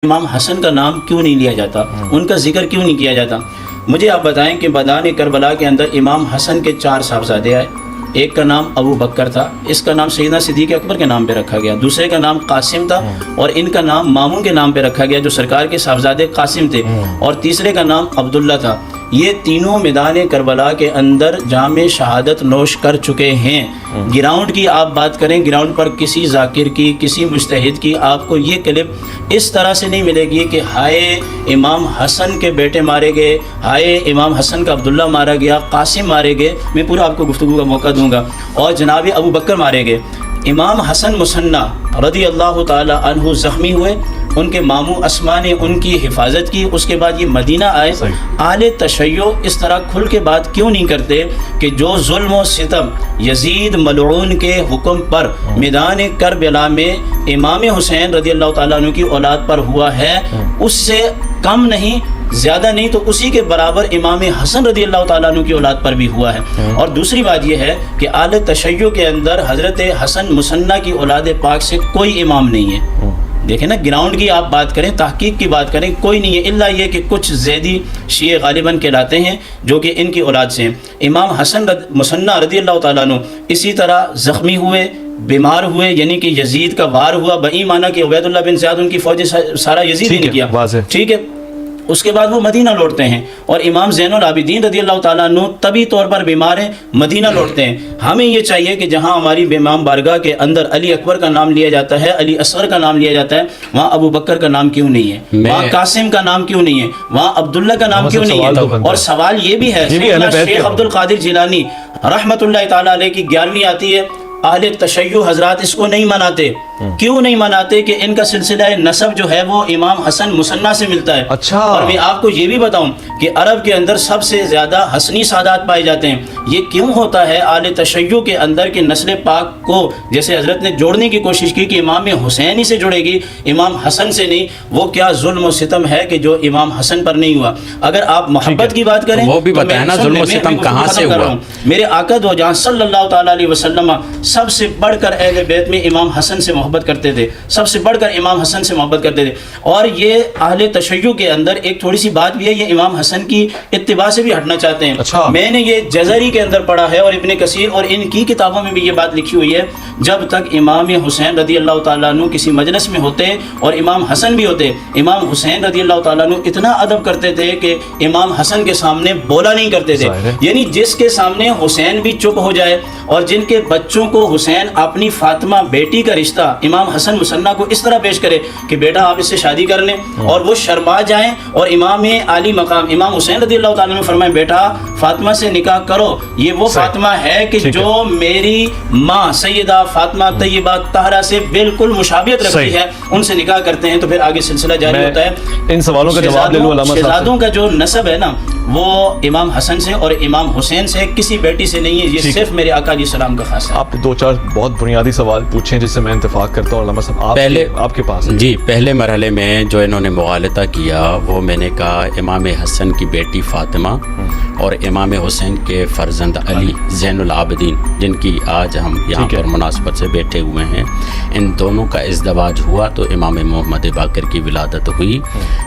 امام حسن کا نام کیوں نہیں لیا جاتا، ان کا ذکر کیوں نہیں کیا جاتا؟ مجھے آپ بتائیں کہ میدان کربلا کے اندر امام حسن کے 4 صاحبزادے آئے. ایک کا نام ابو بکر تھا، اس کا نام سیدنا صدیق اکبر کے نام پہ رکھا گیا. دوسرے کا نام قاسم تھا اور ان کا نام مامون کے نام پہ رکھا گیا جو سرکار کے صاحبزادے قاسم تھے. اور تیسرے کا نام عبداللہ تھا. یہ تینوں میدان کربلا کے اندر جام شہادت نوش کر چکے ہیں. گراؤنڈ کی آپ بات کریں، گراؤنڈ پر کسی ذاکر کی، کسی مجتہد کی آپ کو یہ کلپ اس طرح سے نہیں ملے گی کہ ہائے امام حسن کے بیٹے مارے گئے، ہائے امام حسن کا عبداللہ مارا گیا، قاسم مارے گئے. میں پورا آپ کو گفتگو کا موقع دوں گا. اور جناب ابو بکر مارے گئے. امام حسن مصنع رضی اللہ تعالی عنہ زخمی ہوئے، ان کے ماموں اسما نے ان کی حفاظت کی. اس کے بعد یہ مدینہ آئے. اہل تشیع اس طرح کھل کے بات کیوں نہیں کرتے کہ جو ظلم و ستم یزید ملعون کے حکم پر میدان کربلا میں امام حسین رضی اللہ تعالیٰ عنہ کی اولاد پر ہوا ہے، اس سے کم نہیں، زیادہ نہیں، تو اسی کے برابر امام حسن رضی اللہ تعالیٰ عنہ کی اولاد پر بھی ہوا ہے. اور دوسری بات یہ ہے کہ اہل تشیع کے اندر حضرت حسن مصنع کی اولاد پاک سے کوئی امام نہیں ہے. دیکھیں نا، گراؤنڈ کی آپ بات کریں، تحقیق کی بات کریں، کوئی نہیں ہے الا یہ کہ کچھ زیدی شیعہ غالباً کہلاتے ہیں جو کہ ان کی اولاد سے ہیں. امام حسن مصنع رضی اللہ تعالیٰ عنہ اسی طرح زخمی ہوئے، بیمار ہوئے، یعنی کہ یزید کا وار ہوا. بئی معنی کہ عبید اللہ بن زیاد ان کی فوج سارا یزید ہی نے کیا. ٹھیک ہے. اس کے بعد وہ مدینہ لوٹتے ہیں اور امام زین العابدین رضی اللہ تعالیٰ عنہ طبی طور پر بیمار ہیں، مدینہ لوٹتے ہیں. ہمیں یہ چاہیے کہ جہاں ہماری امام بارگاہ کے اندر علی اکبر کا نام لیا جاتا ہے، علی اصغر کا نام لیا جاتا ہے، وہاں ابو بکر کا نام کیوں نہیں ہے؟ وہاں قاسم کا نام کیوں نہیں ہے؟ وہاں عبداللہ کا نام کیوں نہیں ہے؟ اور سوال یہ بھی ہے، شیخ عبد القادر جیلانی رحمۃ اللہ تعالیٰ علیہ کی 11ویں آتی ہے. اہل تشیع حضرات اس کو نہیں مناتے. کیوں نہیں مناتے؟ کہ ان کا سلسلہ نسب جو ہے وہ امام حسن مصنع سے ملتا ہے. اور میں آپ کو یہ بھی بتاؤں کہ عرب کے اندر سب سے زیادہ حسنی سادات پائے جاتے ہیں. یہ کیوں ہوتا ہے اہل تشیع کے اندر کہ نسل پاک کو جیسے حضرت نے جوڑنے کی کوشش کی کہ امام حسین ہی سے جڑے گی، امام حسن سے نہیں. وہ کیا ظلم و ستم ہے کہ جو امام حسن پر نہیں ہوا؟ اگر آپ محبت کی بات کریں وہ بھی بتائیں نا، ظلم و ستم کہاں سے ہوا؟ میرے آقا دو جہاں صلی اللہ تعالیٰ علیہ وسلم سب سے بڑھ کر اہل بیت میں امام حسن سے محبت کرتے تھے، سب سے بڑھ کر امام حسن سے محبت کرتے تھے. اور یہ اہل تشیع کے اندر ایک تھوڑی سی بات بھی ہے، یہ امام حسن کی اتباع سے بھی ہٹنا چاہتے ہیں. میں نے یہ جزری کے اندر پڑھا ہے اور ابن کثیر اور ان کی کتابوں میں بھی یہ بات لکھی ہوئی ہے. جب تک امام حسین رضی اللہ تعالیٰ عنہ کسی مجلس میں ہوتے اور امام حسن بھی ہوتے، امام حسین رضی اللہ تعالیٰ عنہ اتنا ادب کرتے تھے کہ امام حسن کے سامنے بولا نہیں کرتے تھے. یعنی جس کے سامنے حسین بھی چپ ہو جائے اور جن کے بچوں کو حسین اپنی فاطمہ بیٹی کا رشتہ امام حسن مصنع کو اس طرح پیش کرے کہ بیٹا آپ اس سے شادی کر لیں، اور وہ شرما جائیں اور امام عالی مقام امام حسین رضی اللہ تعالیٰ نے فرمائے بیٹا فاطمہ سے نکاح کرو، یہ وہ فاطمہ ہے کہ جو میری ماں سیدہ فاطمہ طیبہ طاہرہ سے بالکل مشابہت رکھتی ہے، ان سے نکاح کرتے ہیں. تو پھر آگے سلسلہ جاری ہوتا ہے. ان سوالوں کا جواب لے لوں علامہ صاحب. شہزادوں کا جو نسب ہے نا وہ امام حسن سے اور امام حسین سے، کسی بیٹی سے نہیں ہے. یہ صرف میرے آقا علیہ السلام کا خاص ہے. آپ 2-4 بہت بنیادی سوال پوچھیں جس سے میں اتفاق کرتا ہوں. علامہ صاحب آپ کے پاس جی پہلے مرحلے میں جو انہوں نے مغالطہ کیا وہ میں نے کہا امام حسن کی بیٹی فاطمہ اور امام حسین کے فرزند علی زین العابدین جن کی آج ہم یہاں پر مناسبت سے بیٹھے ہوئے ہیں، ان دونوں کا ازدواج ہوا تو امام محمد باقر کی ولادت ہوئی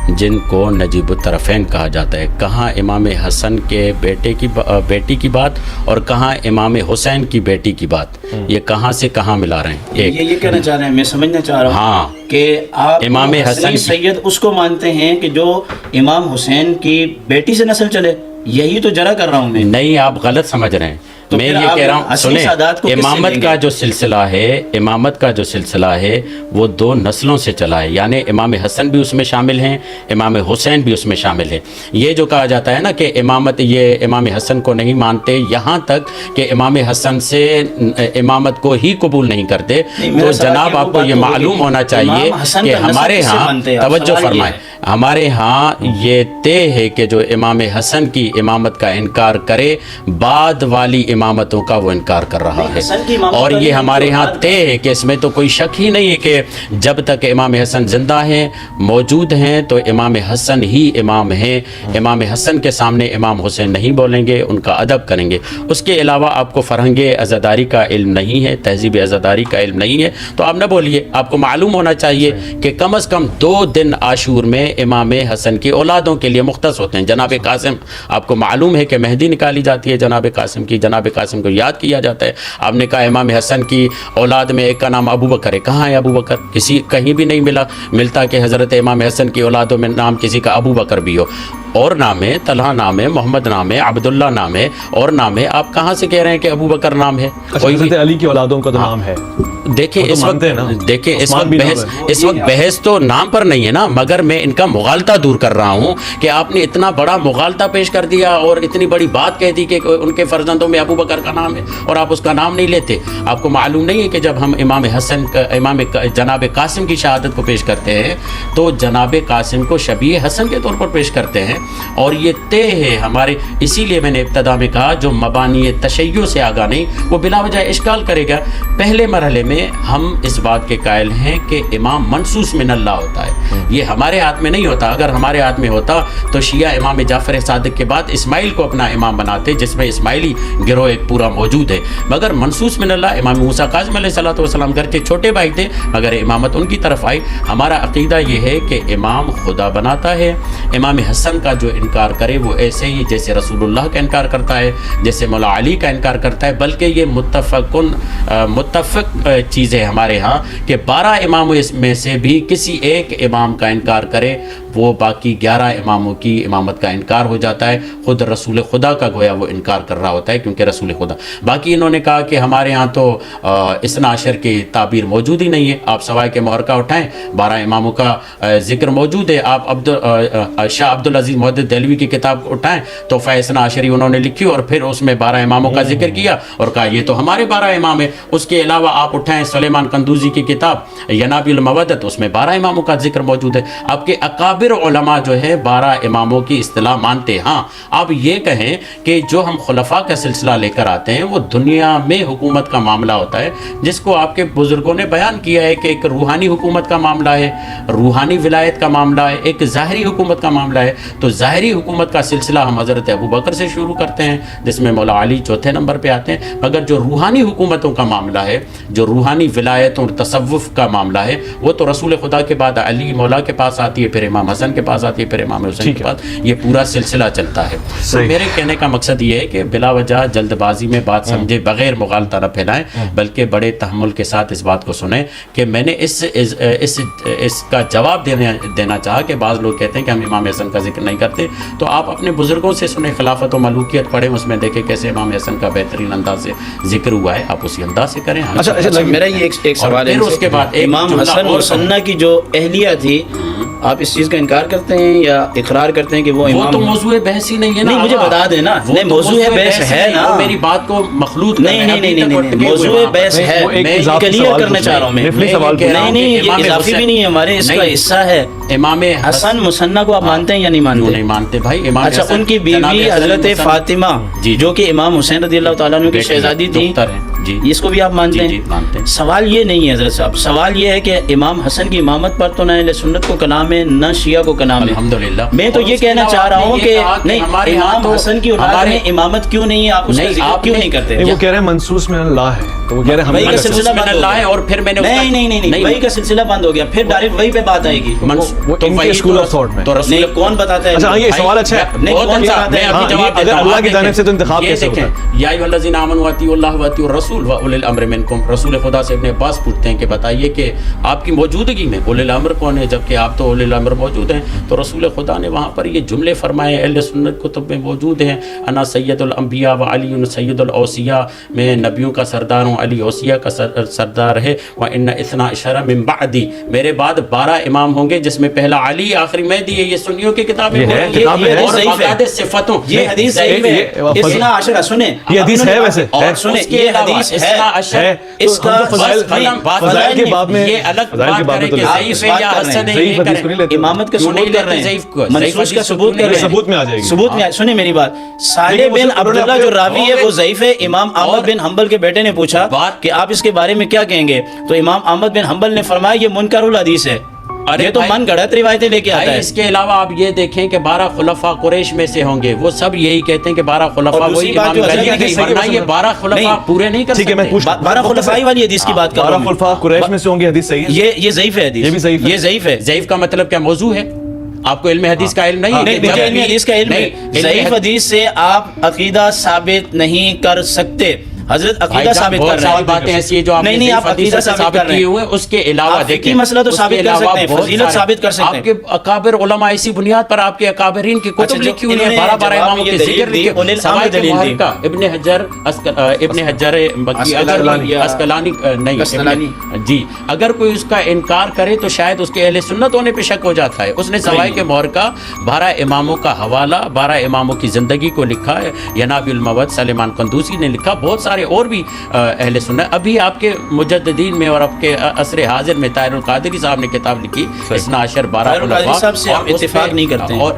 جن کو نجیب الطرفین کہا جاتا ہے. کہاں امام حسن کے بیٹی کی بات اور کہاں امام حسین کی بیٹی کی بات، یہ کہاں سے کہاں ملا رہے ہیں؟ یہ کہنا چاہ رہے ہیں، میں سمجھنا چاہ رہا ہوں کہ آپ امام حسن سید اس کو مانتے ہیں کہ جو امام حسین کی بیٹی سے نسل چلے. یہی تو جرا کر رہا ہوں میں. نہیں، آپ غلط سمجھ رہے ہیں. میں یہ کہہ رہا ہوں سنیں، امامت کا جو سلسلہ ہے وہ 2 نسلوں سے چلا ہے. یعنی امام حسن بھی اس میں شامل ہیں، امام حسین بھی اس میں شامل ہے. یہ جو کہا جاتا ہے نا کہ امامت، یہ امام حسن کو نہیں مانتے یہاں تک کہ امام حسن سے امامت کو ہی قبول نہیں کرتے. تو جناب آپ کو یہ معلوم ہونا چاہیے کہ ہمارے ہاں توجہ فرمائیں، ہمارے ہاں یہ طے ہے کہ جو امام حسن کی امامت کا انکار کرے بعد والی امامتوں کا وہ انکار کر رہا ہے، اور یہ ہمارے ہاں طے ہے کہ اس میں تو کوئی شک ہی نہیں ہے کہ جب تک امام حسن زندہ ہیں موجود ہیں تو امام حسن ہی امام ہیں، امام حسن کے سامنے امام حسین نہیں بولیں گے، ان کا ادب کریں گے۔ اس کے علاوہ آپ کو فرہنگ عزاداری کا علم نہیں ہے، تہذیب عزاداری کا علم نہیں ہے تو آپ نہ بولیے۔ آپ کو معلوم ہونا چاہیے کہ کم از کم 2 دن عاشور میں امام حسن کی اولادوں کے لیے مختص ہوتے ہیں۔ جناب قاسم، آپ کو معلوم ہے کہ مہندی نکالی جاتی ہے جناب قاسم کی، جناب قاسم کو یاد کیا جاتا ہے۔ آپ نے کہا امام حسن کی اولاد میں ایک کا نام ابو بکر ہے، کہاں ہے ابو بکر؟ کہیں بھی نہیں ملتا کہ حضرت امام حسن کی اولادوں میں نام کسی کا ابو بکر بھی ہو۔ اور نام ہے، طلحہ نام ہے، محمد نام ہے، عبداللہ نام ہے، اور نام ہے۔ آپ کہاں سے کہہ رہے ہیں کہ ابو بکر نام ہے؟ حضرت علی کی اولادوں کا تو نام ہے۔ دیکھیں اس وقت بحث تو نام پر نہیں ہے نا، مگر میں ان کا مغالطہ دور کر رہا ہوں کہ آپ نے اتنا بڑا مغالطہ پیش کر دیا اور اتنی بڑی بات کہہ دی کہ ان کے فرزندوں میں ابو بکر کا نام ہے اور آپ اس کا نام نہیں لیتے۔ آپ کو معلوم نہیں ہے کہ جب ہم امام حسن جناب قاسم کی شہادت کو پیش کرتے ہیں تو جناب قاسم کو شبیہ حسن کے طور پر پیش کرتے ہیں، اور یہ طے ہے ہمارے۔ اسی لیے میں نے ابتدا میں کہا جو مبانی تشیع سے آگاہ نہیں وہ بلا وجہ اشکال کرے گا۔ پہلے مرحلے میں ہم اس بات کے قائل ہیں کہ امام منصوص من اللہ ہوتا ہے، یہ ہمارے ہاتھ میں نہیں ہوتا۔ اگر ہمارے ہاتھ میں ہوتا تو شیعہ امام جعفر صادق کے بعد اسماعیل کو اپنا امام بناتے، جس میں اسماعیلی گروہ ایک پورا موجود ہے، مگر منصوص من اللہ امام موسیٰ کاظم علیہ السلام گھر کے چھوٹے بھائی تھے مگر امامت ان کی طرف آئی۔ ہمارا عقیدہ یہ ہے کہ امام خدا بناتا ہے۔ امام حسن کا جو انکار کرے وہ ایسے ہی جیسے رسول اللہ کا انکار کرتا ہے، جیسے مولا علی کا انکار کرتا ہے، بلکہ یہ متفق چیز ہے ہمارے ہاں کہ 12 اماموں میں سے بھی کسی ایک امام کا انکار کرے وہ باقی 11 اماموں کی امامت کا انکار ہو جاتا ہے۔ خود رسول خدا کا گویا وہ انکار کر رہا ہوتا ہے، کیونکہ رسول خدا۔ باقی انہوں نے کہا کہ ہمارے ہاں تو اثنا عشر کی تعبیر موجود ہی نہیں ہے، آپ سوائے کے محرکہ اٹھائیں 12 اماموں کا ذکر موجود ہے۔ آپ شاہ عبدالعزیز محدث دہلوی کی کتاب اٹھائیں تو اثنا عشری انہوں نے لکھی اور پھر اس میں 12 اماموں کا ذکر کیا اور کہا یہ تو ہمارے 12 امام ہیں۔ اس کے علاوہ آپ اٹھائیں سلیمان قندوزی کی کتاب ینابی المودت، اس میں 12 اماموں کا ذکر موجود ہے۔ آپ کے اکابر علماء جو ہے 12 اماموں کی اصطلاح مانتے۔ ہاں آپ یہ کہیں کہ جو ہم خلفاء کا سلسلہ لے کر آتے ہیں وہ دنیا میں حکومت کا معاملہ ہوتا ہے، جس کو آپ کے بزرگوں نے بیان کیا ہے کہ ایک روحانی حکومت کا معاملہ ہے، روحانی ولایت کا معاملہ ہے، ایک ظاہری حکومت کا معاملہ ہے۔ تو ظاہری حکومت کا سلسلہ ہم حضرت ابو بکر سے شروع کرتے ہیں جس میں مولا علی چوتھے نمبر پہ آتے ہیں، مگر جو روحانی حکومتوں کا معاملہ ہے، جو روحانی ولایت اور تصوف کا معاملہ ہے، وہ تو رسول خدا کے بعد علی مولا کے پاس آتی ہے، پھر امام حسن کے پاس آتی ہے، پھر امام حسین کے پاس، یہ پورا سلسلہ چلتا ہے۔ تو میرے کہنے کا مقصد یہ ہے کہ بلا وجہ جلد بازی میں بات سمجھے بغیر مغالطہ نہ پھیلائیں، بلکہ بڑے تحمل کے ساتھ اس بات کو سنیں کہ میں نے اس کا جواب دینا چاہا کہ بعض لوگ کہتے ہیں کہ ہم امام حسن کا ذکر نہیں کرتے، تو آپ اپنے بزرگوں سے سنیں، خلافت و ملوکیت پڑھیں، اس میں دیکھیں کیسے امام حسن کا بہترین انداز سے ذکر ہوا ہے، آپ اسی انداز سے کریں۔ میرا یہ ایک سوال ہے، اس کے بعد امام حسن مسنہ کی جو اہلیہ تھی آپ اس چیز کا انکار کرتے ہیں یا اقرار کرتے ہیں کہ وہ امام؟ وہ تو موضوع بحث ہی نہیں ہے نا، نہیں مجھے بتا دیں نا، نہیں موضوع بحث ہے نا، میری بات کو مخلوط نہیں موضوع بحث ہے، میں کلیئر کرنا چاہ رہا ہوں، نہیں یہ اضافی بھی نہیں ہے، ہمارے اس کا حصہ ہے۔ امام حسن مسنہ کو آپ مانتے ہیں یا نہیں مانتے؟ نہیں مانتے بھائی۔ اچھا، ان کی بیوی حضرت فاطمہ جو کہ امام حسین رضی اللہ تعالیٰ عنہ کی شہزادی تھی، جی اس کو بھی آپ مانتے ہیں؟ سوال یہ نہیں ہے حضرت صاحب، سوال یہ ہے کہ امام حسن کی امامت پر تو نہ اہل سنت کو کلام ہے نہ شیعہ کو کلام ہے۔ الحمدللہ میں تو یہ کہنا چاہ رہا ہوں کہ نہیں، امام حسن کی اولاد میں امامت کیوں نہیں ہے، آپ اس کا ذکر کیوں نہیں کرتے؟ وہ کہہ رہے ہیں منصوص من اللہ ہے، تو وہ کہہ رہے ہیں وہی کا سلسلہ بند ہو گیا، اور پھر میں نے نہیں وہی کا سلسلہ بند ہو گیا، پھر ڈائریکٹ وہی پہ بات آئے گی۔ تو وہی اسکول آف تھاٹ میں نہیں، کون بتاتا ہے؟ اچھا یہ سوال اچھا ہے، اگر اللہ کی جانب سے تو انتخاب کیسے ہوتا ہے؟ یا ایھا الذین آمنوا اطیعوا اللہ واطیعوا الرسول واولی الامر منکم، رسول خدا سے ابن عباس پوچھتے ہیں کہ بتائیے کہ آپ کی موجودگی میں اولی الامر کون ہے، جبکہ آپ تو اولی الامر موجود ہیں؟ تو رسول خدا نے وہاں پر یہ جملے فرمائے، اہل سنت کتب میں موجود ہیں، انا سید الانبیاء و علی سید الاوصیاء، میں نبیوں کا سردار ہوں، علی اوسیہ کا سردار ہے، وَإِنَّ اثنا عشر من بعدی، میرے بعد 12 امام ہوں گے جس میں پہلا علی، آخری مہدی ہے. یہ سنیوں کی کتاب ہے، اور باقاعدہ صفاتوں. یہ حدیث ضعیف ہے. اثنا عشر سنیں، یہ حدیث ہے ویسے، اور سنیں یہ حدیث ہے اس کا فضائل کے باب میں، یہ الگ بات کریں کہ ضعیف ہے یا حسن ہے، ضعیف حدیث کو نہیں لیتے. امامت کا ثبوت کر رہے ہیں، منصوص کا ثبوت کر رہے ہیں، ثبوت میں آ جائے گی. ثبوت میں. سنیں میری بات، صالح بن عبداللہ جو راوی ہے وہ ضعیف ہے. امام احمد بن حنبل کے بیٹے نے پوچھا کہ آپ اس کے بارے میں کیا کہیں گے، تو امام احمد بن حنبل نے فرمایا یہ منکر الحدیث ہے. یہ تو من گڑت روایتیں لے کے آتا ہے. اس کے علاوہ آپ یہ دیکھیں کہ 12 خلفاء قریش میں سے ہوں گے، وہ سب یہی کہتے ہیں کہ 12 خلفاء وہی امام علی کے، ورنہ یہ 12 خلفاء پورے نہیں کر سکتے. 12 خلفائی والی حدیث کی بات کر رہا ہوں. 12 خلفاء قریش میں سے ہوں گے، حدیث صحیح ہے. یہ ضعیف ہے حدیث. یہ بھی ضعیف ہے. یہ ضعیف ہے. ضعیف کا مطلب کیا موضوع ہے؟ آپ کو علم حدیث کا علم نہیں ہے؟ نہیں، علم حدیث کا علم ہے. ضعیف حدیث سے آپ عقیدہ ثابت نہیں کر سکتے. حضرت عقیدہ ثابت کر رہے ہیں. باتیں ایسی ہیں جو آپ نہیں آپ عقیدہ ثابت کر رہے ہیں. ہوئے اس کے علاوہ دیکھیں مسئلہ تو ثابت کر سکتے ہیں، فضیلت ثابت کر سکتے ہیں. آپ کے اکابر علماء اسی بنیاد پر آپ کے اکابرین کی کتب لکھی ہوئی ہیں، 12 اماموں کے ذکر لکھے، سوائے کے محرکہ ابن حجر مکی اسقلانی نہیں جی، اگر کوئی اس کا انکار کرے تو شاید اس کے اہل سنت ہونے پہ شک ہو جاتا ہے. اس نے سوائے کے محرکہ 12 اماموں کا حوالہ، 12 اماموں کی زندگی کو لکھا ہے. ینابی الموت سلیمان قندوسی نے لکھا، بہت سارے اور بھی اہل سنت. ابھی آپ کے مجددین میں اور آپ کے عصر حاضر میں طاہر القادری صاحب نے کتاب لکھی اثنا عشر 12 خلفاء، صاحب سے ہم اتفاق نہیں کرتے ہیں. اور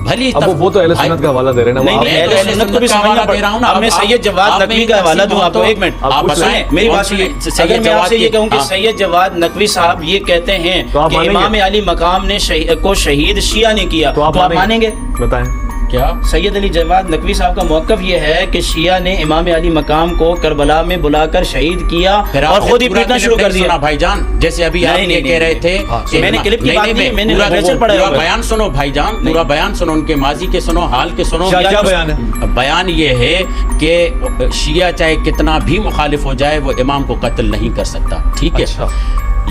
بھلی اب وہ تو اہل سنت کا حوالہ دے رہے ہیں. نہیں اہل سنت کو بھی سمجھنا پڑے رہا ہوں نا. اب میں سید جواد نقوی کا حوالہ دوں آپ کو. ایک منٹ آپ بتائیں میری بات سنیں. اگر میں آپ سے یہ کہوں کہ سید جواد نقوی صاحب یہ کہتے ہیں کہ امام علی مقام نے کو شہید شیعہ نے کیا، تو آپ مانیں گے؟ بتائیں کیا؟ سید علی جواد نقوی صاحب کا موقف یہ ہے کہ شیعہ نے امام علی مقام کو کربلا میں بلا کر شہید کیا اور خود ہی پیٹنا شروع کر دیا. بھائی جان جیسے ابھی آپ یہ کہہ رہے تھے، میں نے کلپ کی بات نہیں، میں نے لٹریچر پڑھا ہے. بیان سنو بھائی جان، پورا بیان سنو، ان کے ماضی کے سنو، حال کے سنو. کیا بیان ہے؟ بیان یہ ہے کہ شیعہ چاہے کتنا بھی مخالف ہو جائے وہ امام کو قتل نہیں کر سکتا. ٹھیک ہے،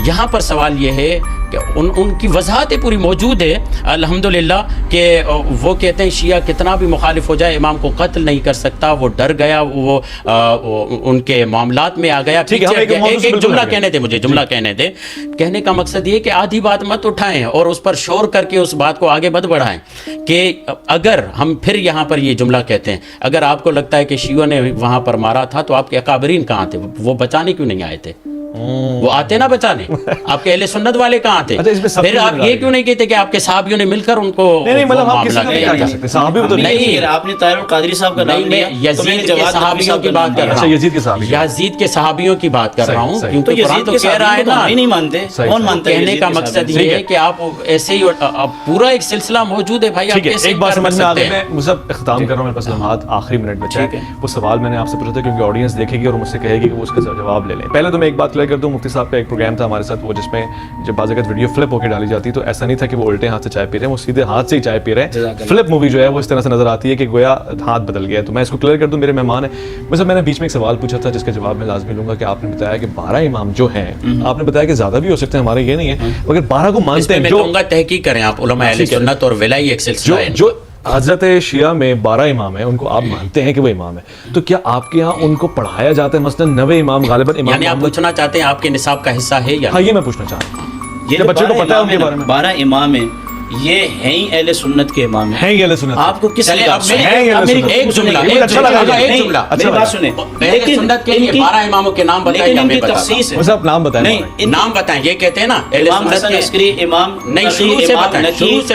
یہاں پر سوال یہ ہے کہ ان کی وضاحتیں پوری موجود ہے الحمدللہ، کہ وہ کہتے ہیں شیعہ کتنا بھی مخالف ہو جائے امام کو قتل نہیں کر سکتا. وہ ڈر گیا، وہ ان کے معاملات میں آ گیا. ایک جملہ کہنے دے مجھے، جملہ کہنے دے. کہنے کا مقصد یہ کہ آدھی بات مت اٹھائیں اور اس پر شور کر کے اس بات کو آگے مت بڑھائیں. کہ اگر ہم پھر یہاں پر یہ جملہ کہتے ہیں، اگر آپ کو لگتا ہے کہ شیعوں نے وہاں پر مارا تھا تو آپ کے اکابرین کہاں تھے؟ وہ بچانے کیوں نہیں آئے تھے؟ وہ آتے نہ بچانے. آپ کے اہل سنت والے کہاں تھے؟ پھر آپ یہ کیوں نہیں کہتے کہ آپ کے صحابیوں نے مل کر ان کو نہیں؟ آپ نے طاہر القادری صاحب کا نام لیا. یزید کے صحابیوں کی بات کر رہا ہوں، یزید کے صحابیوں کی بات کر رہا ہوں، کیونکہ قرآن تو کہہ رہا ہے نا. نہیں مانتے، کون مانتا ہے؟ کہنے کا مقصد یہ ہے کہ آپ ایسے ہی پورا ایک سلسلہ موجود ہے بھائی. ایک بات سمجھ میں آ گئی. میں مصعب اختتام کر رہا ہوں، میرے پاس لمحات آخری منٹ بچا ہے. وہ سوال میں نے آپ سے پوچھا تھا کیونکہ آڈینس دیکھے گی اور مجھ سے کہے گی کہ وہ اس کا جواب لے لیں. پہلے تو میں ایک بات کر دوں، مفتی صاحب کا ایک پروگرام تھا ہمارے ساتھ، وہ جس میں جب بعض اوقات ویڈیو فلپ ہو کے ڈالی جاتی تو ایسا نہیں تھا کہ وہ الٹے ہاتھ سے چائے پی رہے ہیں، وہ سیدھے ہاتھ سے ہی چائے پی رہے ہیں. فلپ مووی جو ہے وہ اس طرح سے نظر آتی ہے کہ گویا ہاتھ بدل گیا. تو میں اس کو کلیئر کر دوں، میرے مہمان ہیں. میں نے بیچ میں ایک سوال پوچھا تھا جس کا جواب میں لازمی لوں گا کہ آپ نے بتایا کہ 12 امام جو ہیں، آپ نے بتایا کہ زیادہ بھی ہو سکتے ہیں، ہمارے یہ نہیں ہے، مگر 12 کو مانتے ہیں. جو تحقیق کریں آپ، علماء اہل سنت اور ولائی ایک سلسلہ ہے. جو حضرت شیعہ میں 12 امام ہیں، ان کو آپ مانتے ہیں کہ وہ امام ہے، تو کیا آپ کے یہاں ان کو پڑھایا جاتا ہے؟ مثلا 9 امام غالباً امام، یعنی آپ پوچھنا چاہتے ہیں آپ کے نصاب کا حصہ ہے یا؟ ہاں، یہ میں پوچھنا چاہتا ہوں. یہ بچے کو پتہ ہے ان کے بارے میں 12 امام ہیں، یہ ہیں ہی اہل سنت کے امام ہیں. اہل سنت آپ کو کس نے ایک جملہ میری بات سنیں. لیکن سنت کے لیے 12 اماموں کے نام بتائیں. ان کی تخصیص ہے. صاحب نام بتائیں. نہیں نام بتائیں. یہ کہتے ہیں نا امام حسن عسکری، امام نہیں، شروع سے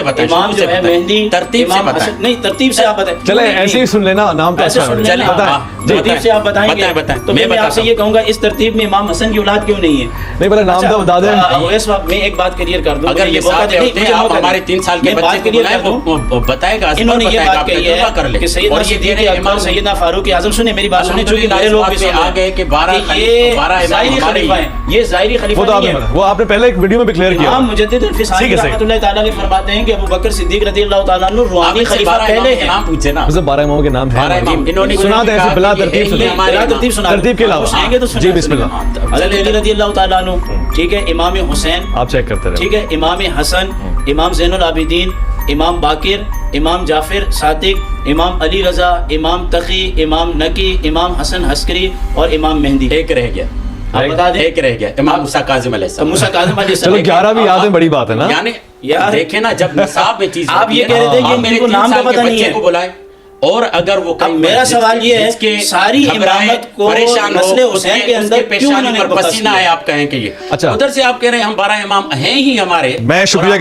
بتائیں. امام جو ہے مہدی، ترتیب سے بتائیں. نہیں ترتیب سے آپ بتائیں. چلیں ایسے ہی سن لینا، نام تو ایسے سن لینا، ترتیب سے آپ بتائیں گے. تو میں آپ سے یہ کہوں گا اس ترتیب میں امام حسن کی اولاد کیوں نہیں ہے؟ نہیں پتہ، نام تو بتا دیں. اس وقت میں ایک بات کلیئر کر دوں. اگر یہ بات ہوتے ہیں آپ ہمارے 3 سال کے بچے بتائے گا، انہوں نے یہ بات کہی ہے کہ سیدنا صدیق اکبر، سیدنا فاروق اعظم، سنیں میری بات سنیں، چونکہ نئے لوگ بھی آ گئے کہ 12 ظاہری خلیفہ ہیں. یہ ظاہری خلیفہ نہیں ہے، وہ آپ نے پہلے ایک ویڈیو میں بھی کلیئر کیا. امام مجدد الفسانی رحمۃ اللہ تعالیٰ نے فرماتے ہیں کہ ابو بکر صدیق رضی اللہ تعالیٰ عنہ روحانی خلیفہ پہلے ہیں. نام پوچھے نا، 12 اماموں کے نام ہیں. سنا دیں ایسے بلا ترتیب، ترتیب کے علاوہ. جی بسم اللہ. حضرت علی رضی اللہ تعالیٰ عنہ، ٹھیک ہے، امام حسین آپ چیک کرتے رہے، ٹھیک ہے، امام حسن، امام زین العابدین، امام باقر، امام جعفر صادق، امام علی رضا، امام تقی، امام نقی، امام حسن عسکری اور امام مہدی۔ ایک رہ گیا، آپ بتا دیں۔ ایک رہ گیا، امام موسیٰ کاظم علیہ السلام۔ موسیٰ کاظم علیہ چلو السلام۔ 11 بھی یاد ہے، بڑی بات ہے نا۔ یعنی یار دیکھیں نا، جب نصاب میں چیز آپ یہ کہہ رہے تھے کہ آپ میرے ان کو 3 نام کا سال کے پتہ نہیں بچے ہے۔ کو بلائیں، اور اگر وہ اب میرا سوال یہ ہے ساری امامت کو نسل حسین کے اندر کیوں انہوں نے پسینہ ہے، آپ کہیں کہ یہ اچھا ادھر سے آپ کہہ رہے ہیں ہم 12 امام ہیں ہی ہمارے۔ میں شکریہ